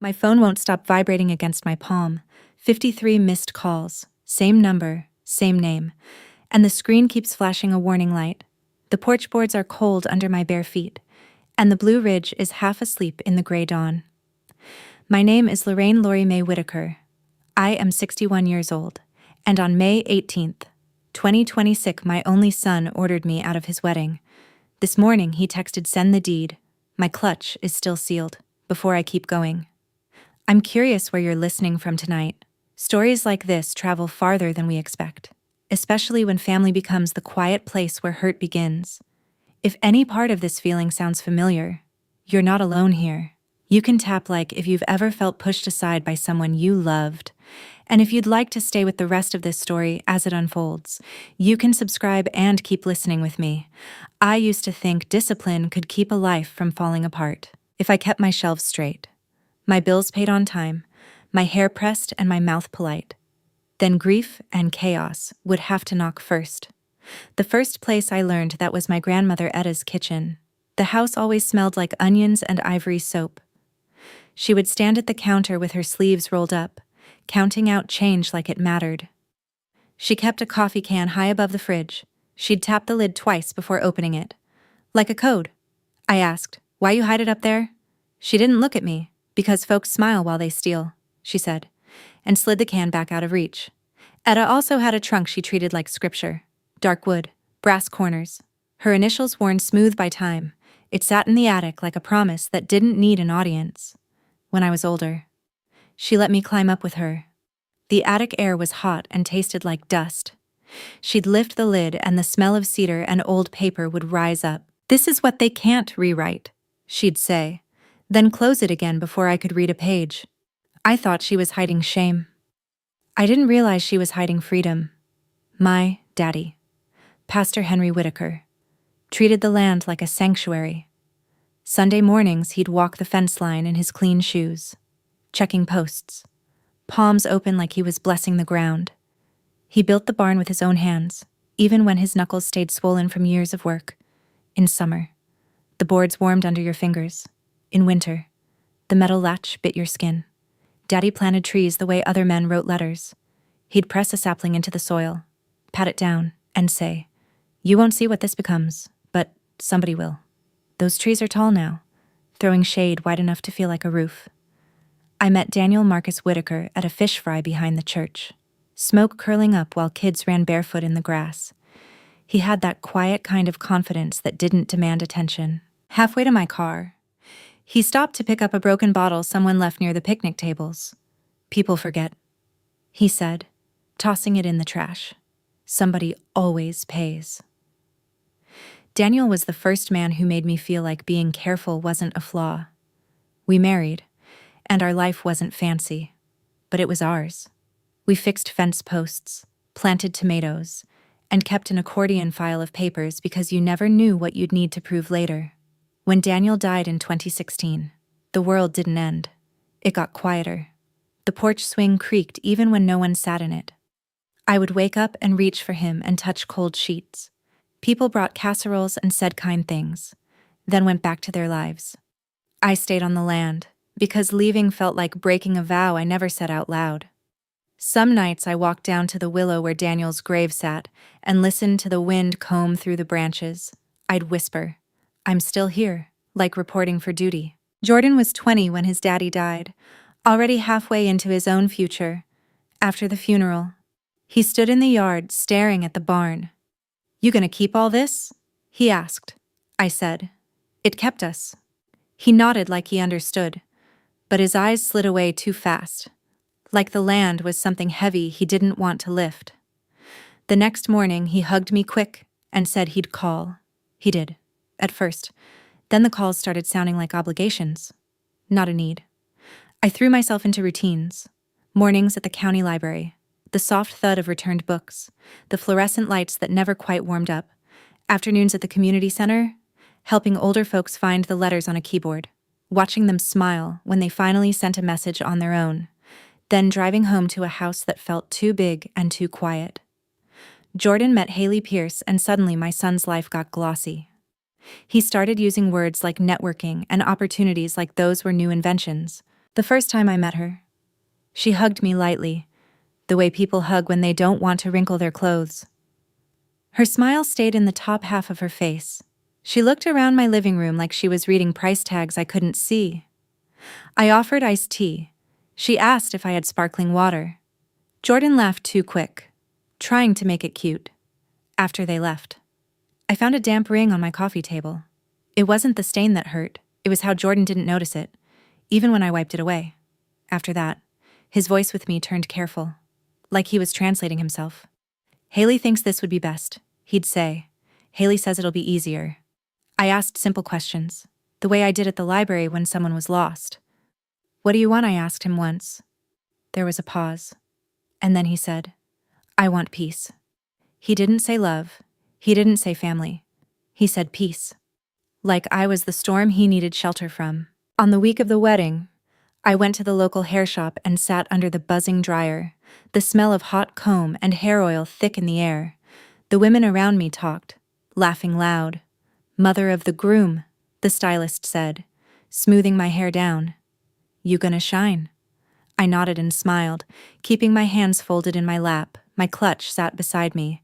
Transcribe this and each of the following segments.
My phone won't stop vibrating against my palm. 53 missed calls. Same number, same name. And the screen keeps flashing a warning light. The porch boards are cold under my bare feet, and the Blue Ridge is half asleep in the gray dawn. My name is Lorraine Lori Mae Whitaker. I am 61 years old, and on May 18th, 2026, my only son ordered me out of his wedding. This morning he texted, "Send the deed. My clutch is still sealed," before I keep going. I'm curious where you're listening from tonight. Stories like this travel farther than we expect, especially when family becomes the quiet place where hurt begins. If any part of this feeling sounds familiar, you're not alone here. You can tap like if you've ever felt pushed aside by someone you loved. And if you'd like to stay with the rest of this story as it unfolds, you can subscribe and keep listening with me. I used to think discipline could keep a life from falling apart if I kept my shelves straight, my bills paid on time, my hair pressed and my mouth polite. Then grief and chaos would have to knock first. The first place I learned that was my grandmother Etta's kitchen. The house always smelled like onions and ivory soap. She would stand at the counter with her sleeves rolled up, counting out change like it mattered. She kept a coffee can high above the fridge. She'd tap the lid twice before opening it. Like a code. I asked, "Why you hide it up there?" She didn't look at me. "Because folks smile while they steal," she said, and slid the can back out of reach. Etta also had a trunk she treated like scripture. Dark wood, brass corners. Her initials worn smooth by time. It sat in the attic like a promise that didn't need an audience. When I was older, she let me climb up with her. The attic air was hot and tasted like dust. She'd lift the lid and the smell of cedar and old paper would rise up. "This is what they can't rewrite," she'd say, then close it again before I could read a page. I thought she was hiding shame. I didn't realize she was hiding freedom. My daddy, Pastor Henry Whitaker, treated the land like a sanctuary. Sunday mornings he'd walk the fence line in his clean shoes, checking posts, palms open like he was blessing the ground. He built the barn with his own hands, even when his knuckles stayed swollen from years of work. In summer, the boards warmed under your fingers. In winter, the metal latch bit your skin. Daddy planted trees the way other men wrote letters. He'd press a sapling into the soil, pat it down, and say, "You won't see what this becomes, but somebody will. Those trees are tall now, throwing shade wide enough to feel like a roof." I met Daniel Marcus Whitaker at a fish fry behind the church, smoke curling up while kids ran barefoot in the grass. He had that quiet kind of confidence that didn't demand attention. Halfway to my car, he stopped to pick up a broken bottle someone left near the picnic tables. "People forget," he said, tossing it in the trash. "Somebody always pays." Daniel was the first man who made me feel like being careful wasn't a flaw. We married, and our life wasn't fancy, but it was ours. We fixed fence posts, planted tomatoes, and kept an accordion file of papers because you never knew what you'd need to prove later. When Daniel died in 2016, the world didn't end. It got quieter. The porch swing creaked even when no one sat in it. I would wake up and reach for him and touch cold sheets. People brought casseroles and said kind things, then went back to their lives. I stayed on the land, because leaving felt like breaking a vow I never said out loud. Some nights I walked down to the willow where Daniel's grave sat and listened to the wind comb through the branches. I'd whisper, "I'm still here," like reporting for duty. Jordan was 20 when his daddy died, already halfway into his own future. After the funeral, he stood in the yard staring at the barn. "You gonna keep all this?" he asked. I said, "It kept us." He nodded like he understood, but his eyes slid away too fast, like the land was something heavy he didn't want to lift. The next morning he hugged me quick and said he'd call. He did, at first. Then the calls started sounding like obligations, not a need. I threw myself into routines. Mornings at the county library, the soft thud of returned books, the fluorescent lights that never quite warmed up. Afternoons at the community center, helping older folks find the letters on a keyboard, watching them smile when they finally sent a message on their own, then driving home to a house that felt too big and too quiet. Jordan met Haley Pierce, and suddenly my son's life got glossy. He started using words like networking and opportunities like those were new inventions. The first time I met her, she hugged me lightly, the way people hug when they don't want to wrinkle their clothes. Her smile stayed in the top half of her face. She looked around my living room like she was reading price tags I couldn't see. I offered iced tea. She asked if I had sparkling water. Jordan laughed too quick, trying to make it cute. After they left, I found a damp ring on my coffee table. It wasn't the stain that hurt, it was how Jordan didn't notice it, even when I wiped it away. After that, his voice with me turned careful, like he was translating himself. Haley thinks this would be best, he'd say. Haley says it'll be easier. I asked simple questions, the way I did at the library when someone was lost. What do you want? I asked him once. There was a pause. And then he said, I want peace. He didn't say love. He didn't say family. He said peace. Like I was the storm he needed shelter from. On the week of the wedding, I went to the local hair shop and sat under the buzzing dryer, the smell of hot comb and hair oil thick in the air. The women around me talked, laughing loud. Mother of the groom, the stylist said, smoothing my hair down. You gonna shine. I nodded and smiled, keeping my hands folded in my lap. My clutch sat beside me,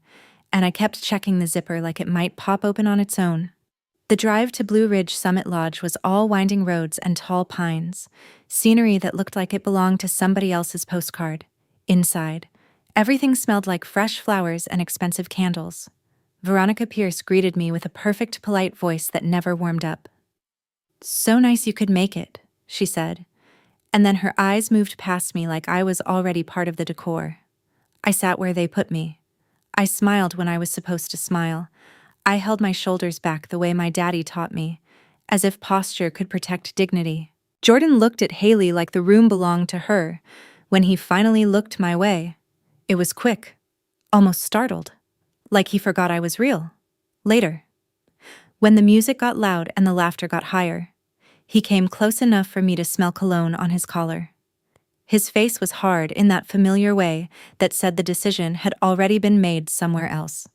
and I kept checking the zipper like it might pop open on its own. The drive to Blue Ridge Summit Lodge was all winding roads and tall pines, scenery that looked like it belonged to somebody else's postcard. Inside, everything smelled like fresh flowers and expensive candles. Veronica Pierce greeted me with a perfect, polite voice that never warmed up. So nice you could make it, she said, and then her eyes moved past me like I was already part of the decor. I sat where they put me. I smiled when I was supposed to smile. I held my shoulders back the way my daddy taught me, as if posture could protect dignity. Jordan looked at Haley like the room belonged to her. When he finally looked my way, it was quick, almost startled, like he forgot I was real. Later, when the music got loud and the laughter got higher, he came close enough for me to smell cologne on his collar. His face was hard in that familiar way that said the decision had already been made somewhere else.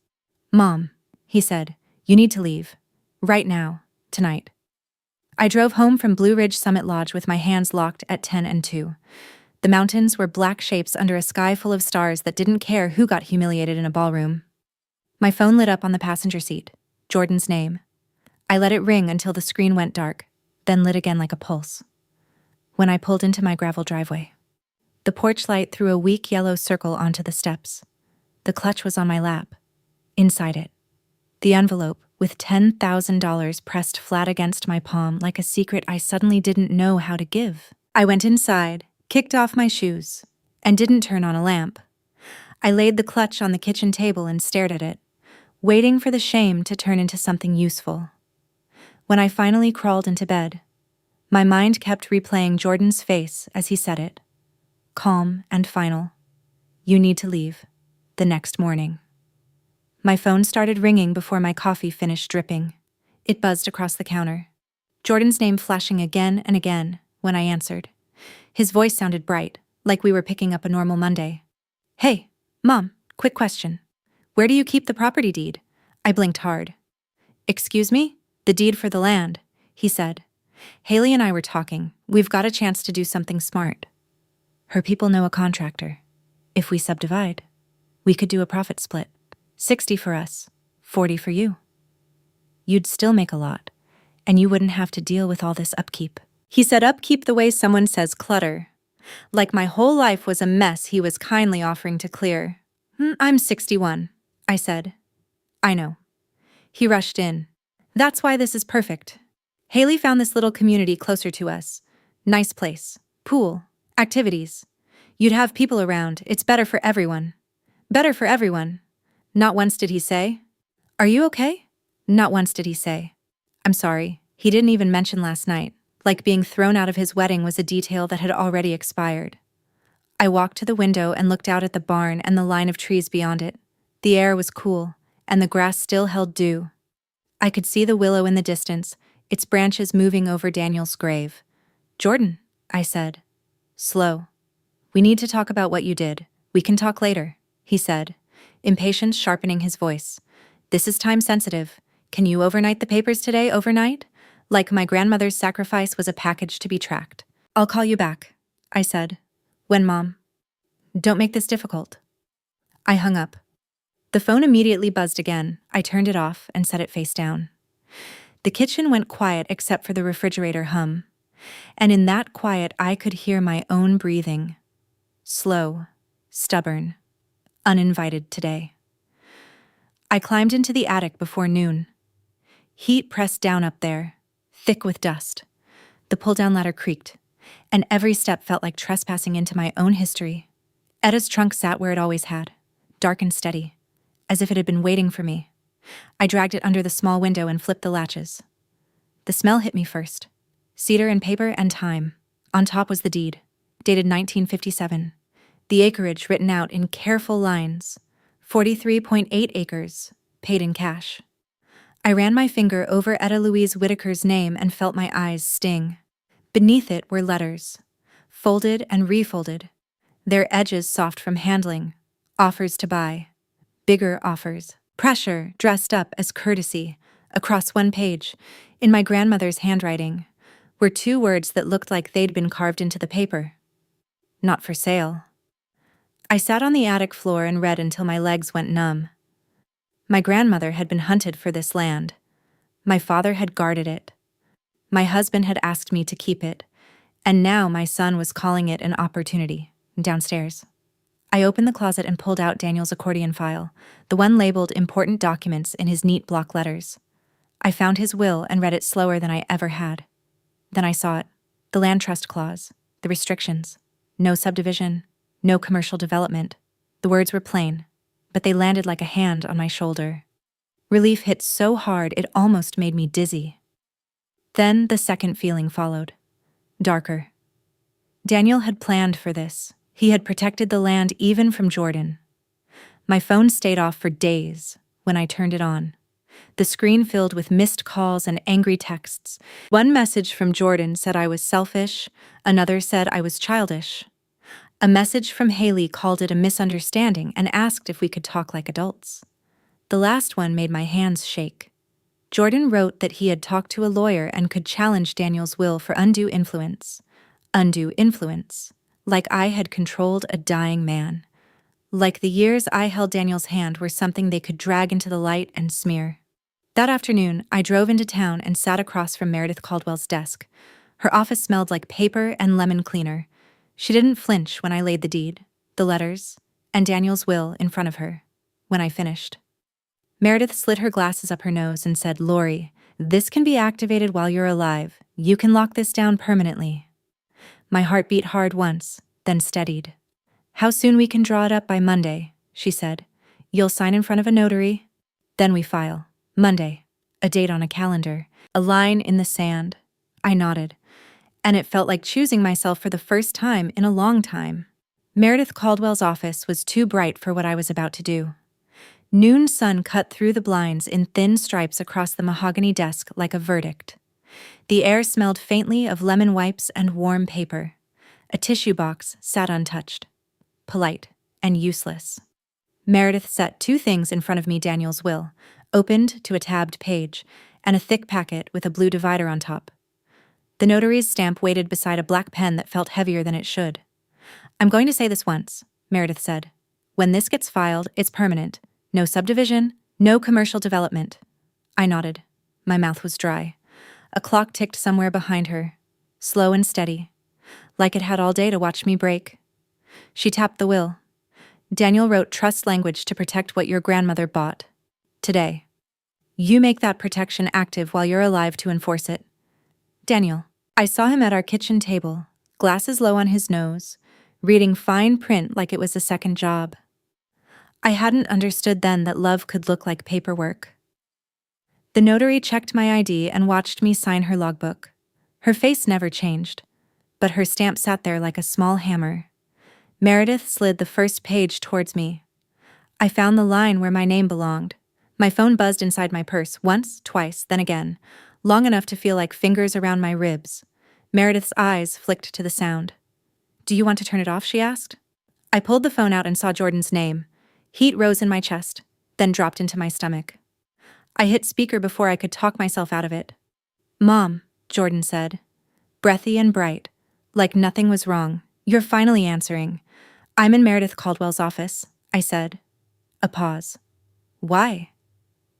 Mom, he said, you need to leave. Right now, tonight. I drove home from Blue Ridge Summit Lodge with my hands locked at 10 and 2. The mountains were black shapes under a sky full of stars that didn't care who got humiliated in a ballroom. My phone lit up on the passenger seat, Jordan's name. I let it ring until the screen went dark, then lit again like a pulse. When I pulled into my gravel driveway, the porch light threw a weak yellow circle onto the steps. The clutch was on my lap. Inside it, the envelope with $10,000 pressed flat against my palm like a secret I suddenly didn't know how to give. I went inside, kicked off my shoes, and didn't turn on a lamp. I laid the clutch on the kitchen table and stared at it, waiting for the shame to turn into something useful. When I finally crawled into bed, my mind kept replaying Jordan's face as he said it. Calm and final. You need to leave. The next morning. My phone started ringing before my coffee finished dripping. It buzzed across the counter. Jordan's name flashing again and again when I answered. His voice sounded bright, like we were picking up a normal Monday. Hey, Mom, quick question. Where do you keep the property deed? I blinked hard. Excuse me? The deed for the land, he said. Haley and I were talking. We've got a chance to do something smart. Her people know a contractor. If we subdivide, we could do a profit split. 60 for us, 40 for you. You'd still make a lot, and you wouldn't have to deal with all this upkeep. He said upkeep the way someone says clutter. Like my whole life was a mess he was kindly offering to clear. I'm 61, I said. I know. He rushed in. That's why this is perfect. Haley found this little community closer to us. Nice place, pool, activities. You'd have people around. It's better for everyone. Better for everyone. Not once did he say, "Are you okay?" Not once did he say, "I'm sorry." He didn't even mention last night, like being thrown out of his wedding was a detail that had already expired. I walked to the window and looked out at the barn and the line of trees beyond it. The air was cool, and the grass still held dew. I could see the willow in the distance, its branches moving over Daniel's grave. "Jordan," I said. Slow. "We need to talk about what you did. We can talk later," he said, impatience sharpening his voice. "This is time sensitive. Can you overnight the papers today, overnight? Like my grandmother's sacrifice was a package to be tracked. I'll call you back." I said. When, Mom? Don't make this difficult. I hung up. The phone immediately buzzed again. I turned it off and set it face down. The kitchen went quiet except for the refrigerator hum. And in that quiet, I could hear my own breathing. Slow, stubborn, uninvited today. I climbed into the attic before noon. Heat pressed down up there, thick with dust. The pull-down ladder creaked, and every step felt like trespassing into my own history. Etta's trunk sat where it always had, dark and steady, as if it had been waiting for me. I dragged it under the small window and flipped the latches. The smell hit me first. Cedar and paper and time. On top was the deed, dated 1957. The acreage written out in careful lines. 43.8 acres, paid in cash. I ran my finger over Etta Louise Whitaker's name and felt my eyes sting. Beneath it were letters, folded and refolded, their edges soft from handling, offers to buy, bigger offers, pressure dressed up as courtesy. Across one page, in my grandmother's handwriting, were two words that looked like they'd been carved into the paper. Not for sale. I sat on the attic floor and read until my legs went numb. My grandmother had been hunted for this land. My father had guarded it. My husband had asked me to keep it, and now my son was calling it an opportunity. Downstairs. I opened the closet and pulled out Daniel's accordion file, the one labeled important documents in his neat block letters. I found his will and read it slower than I ever had. Then I saw it. The land trust clause, the restrictions. No subdivision, no commercial development. The words were plain, but they landed like a hand on my shoulder. Relief hit so hard it almost made me dizzy. Then the second feeling followed. Darker. Daniel had planned for this. He had protected the land even from Jordan. My phone stayed off for days when I turned it on. The screen filled with missed calls and angry texts. One message from Jordan said I was selfish, another said I was childish. A message from Haley called it a misunderstanding and asked if we could talk like adults. The last one made my hands shake. Jordan wrote that he had talked to a lawyer and could challenge Daniel's will for undue influence. Undue influence. Like I had controlled a dying man. Like the years I held Daniel's hand were something they could drag into the light and smear. That afternoon, I drove into town and sat across from Meredith Caldwell's desk. Her office smelled like paper and lemon cleaner. She didn't flinch when I laid the deed, the letters, and Daniel's will in front of her. When I finished, Meredith slid her glasses up her nose and said, "Lori, this can be activated while you're alive. You can lock this down permanently." My heart beat hard once, then steadied. "How soon we can draw it up by Monday," she said. "You'll sign in front of a notary. Then we file. Monday. A date on a calendar. A line in the sand." I nodded, and it felt like choosing myself for the first time in a long time. Meredith Caldwell's office was too bright for what I was about to do. Noon sun cut through the blinds in thin stripes across the mahogany desk like a verdict. The air smelled faintly of lemon wipes and warm paper. A tissue box sat untouched. Polite and useless. Meredith set two things in front of me: Daniel's will, opened to a tabbed page, and a thick packet with a blue divider on top. The notary's stamp waited beside a black pen that felt heavier than it should. "I'm going to say this once," Meredith said. "When this gets filed, it's permanent. No subdivision, no commercial development." I nodded. My mouth was dry. A clock ticked somewhere behind her, slow and steady, like it had all day to watch me break. She tapped the will. "Daniel wrote trust language to protect what your grandmother bought. Today. You make that protection active while you're alive to enforce it. Daniel." I saw him at our kitchen table, glasses low on his nose, reading fine print like it was a second job. I hadn't understood then that love could look like paperwork. The notary checked my ID and watched me sign her logbook. Her face never changed, but her stamp sat there like a small hammer. Meredith slid the first page towards me. I found the line where my name belonged. My phone buzzed inside my purse, once, twice, then again, long enough to feel like fingers around my ribs. Meredith's eyes flicked to the sound. "Do you want to turn it off?" she asked. I pulled the phone out and saw Jordan's name. Heat rose in my chest, then dropped into my stomach. I hit speaker before I could talk myself out of it. "Mom," Jordan said, breathy and bright, like nothing was wrong. You're finally answering. I'm in Meredith Caldwell's office, I said. A pause. Why?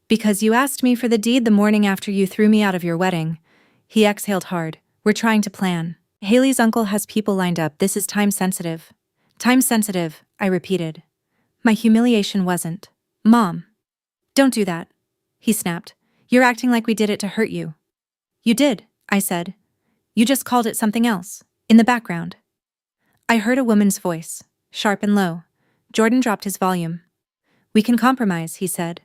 Because you asked me for the deed the morning after you threw me out of your wedding. He exhaled hard. We're trying to plan. Haley's uncle has people lined up. This is time sensitive. Time sensitive, I repeated. My humiliation wasn't. Mom. Don't do that, he snapped. You're acting like we did it to hurt you. You did, I said. You just called it something else, in the background. I heard a woman's voice, sharp and low. Jordan dropped his volume. We can compromise, he said.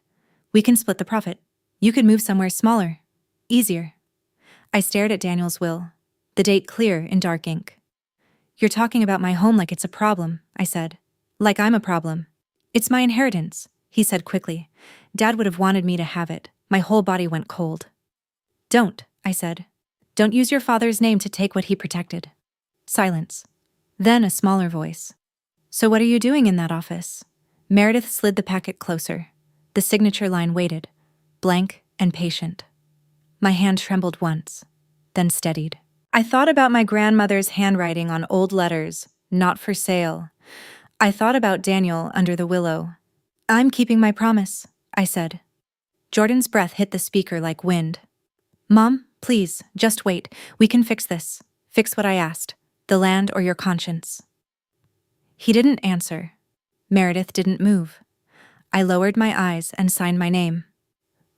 We can split the profit. You could move somewhere smaller. Easier. I stared at Daniel's will, the date clear in dark ink. You're talking about my home like it's a problem, I said. Like I'm a problem. It's my inheritance, he said quickly. Dad would have wanted me to have it. My whole body went cold. Don't, I said. Don't use your father's name to take what he protected. Silence. Then a smaller voice. So what are you doing in that office? Meredith slid the packet closer. The signature line waited, blank and patient. My hand trembled once, then steadied. I thought about my grandmother's handwriting on old letters, not for sale. I thought about Daniel under the willow. I'm keeping my promise, I said. Jordan's breath hit the speaker like wind. Mom, please, just wait. We can fix this. Fix what I asked. The land or your conscience. He didn't answer. Meredith didn't move. I lowered my eyes and signed my name.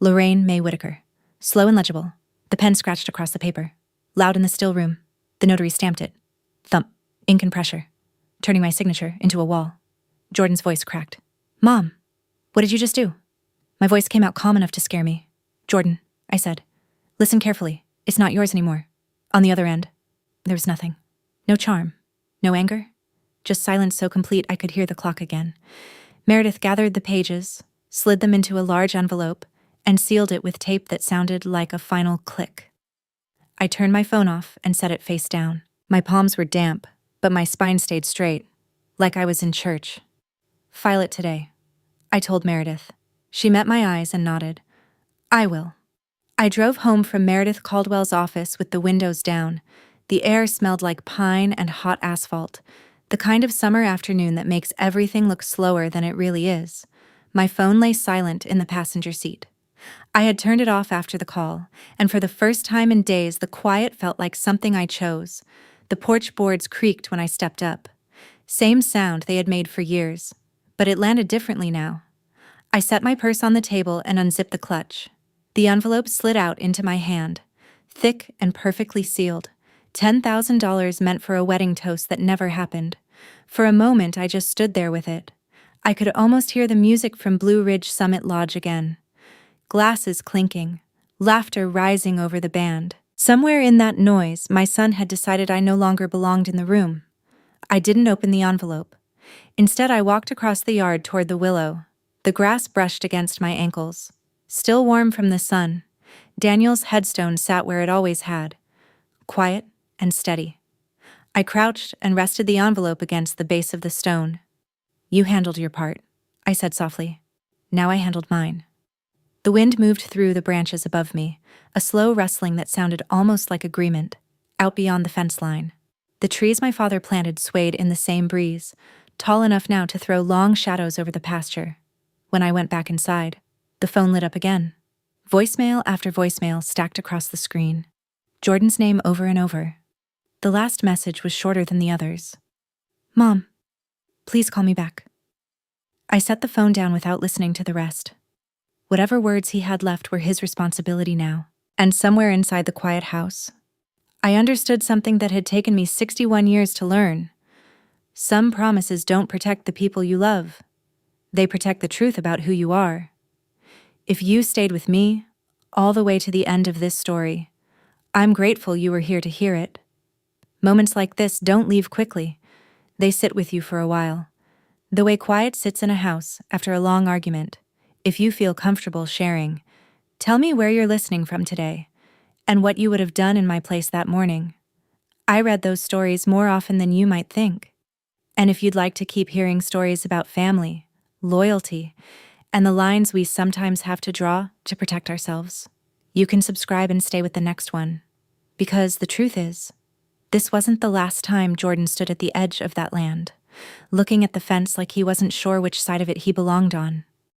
Lorraine May Whitaker. Slow and legible. The pen scratched across the paper. Loud in the still room. The notary stamped it. Thump. Ink and pressure. Turning my signature into a wall. Jordan's voice cracked. Mom, what did you just do? My voice came out calm enough to scare me. Jordan, I said. Listen carefully. It's not yours anymore. On the other end, there was nothing. No charm. No anger. Just silence so complete I could hear the clock again. Meredith gathered the pages, slid them into a large envelope, and sealed it with tape that sounded like a final click. I turned my phone off and set it face down. My palms were damp, but my spine stayed straight, like I was in church. File it today, I told Meredith. She met my eyes and nodded. I will. I drove home from Meredith Caldwell's office with the windows down. The air smelled like pine and hot asphalt, the kind of summer afternoon that makes everything look slower than it really is. My phone lay silent in the passenger seat. I had turned it off after the call, and for the first time in days the quiet felt like something I chose. The porch boards creaked when I stepped up. Same sound they had made for years, but it landed differently now. I set my purse on the table and unzipped the clutch. The envelope slid out into my hand, thick and perfectly sealed. $10,000 meant for a wedding toast that never happened. For a moment I just stood there with it. I could almost hear the music from Blue Ridge Summit Lodge again. Glasses clinking, laughter rising over the band. Somewhere in that noise, my son had decided I no longer belonged in the room. I didn't open the envelope. Instead, I walked across the yard toward the willow. The grass brushed against my ankles. Still warm from the sun, Daniel's headstone sat where it always had, quiet and steady. I crouched and rested the envelope against the base of the stone. You handled your part, I said softly. Now I handled mine. The wind moved through the branches above me, a slow rustling that sounded almost like agreement, out beyond the fence line. The trees my father planted swayed in the same breeze, tall enough now to throw long shadows over the pasture. When I went back inside, the phone lit up again. Voicemail after voicemail stacked across the screen. Jordan's name over and over. The last message was shorter than the others. Mom, please call me back. I set the phone down without listening to the rest. Whatever words he had left were his responsibility now. And somewhere inside the quiet house, I understood something that had taken me 61 years to learn. Some promises don't protect the people you love. They protect the truth about who you are. If you stayed with me, all the way to the end of this story, I'm grateful you were here to hear it. Moments like this don't leave quickly. They sit with you for a while. The way quiet sits in a house after a long argument. If you feel comfortable sharing, tell me where you're listening from today, and what you would have done in my place that morning. I read those stories more often than you might think. And if you'd like to keep hearing stories about family, loyalty, and the lines we sometimes have to draw to protect ourselves, you can subscribe and stay with the next one. Because the truth is, This wasn't the last time Jordan stood at the edge of that land, looking at the fence like he wasn't sure which side of it he belonged on.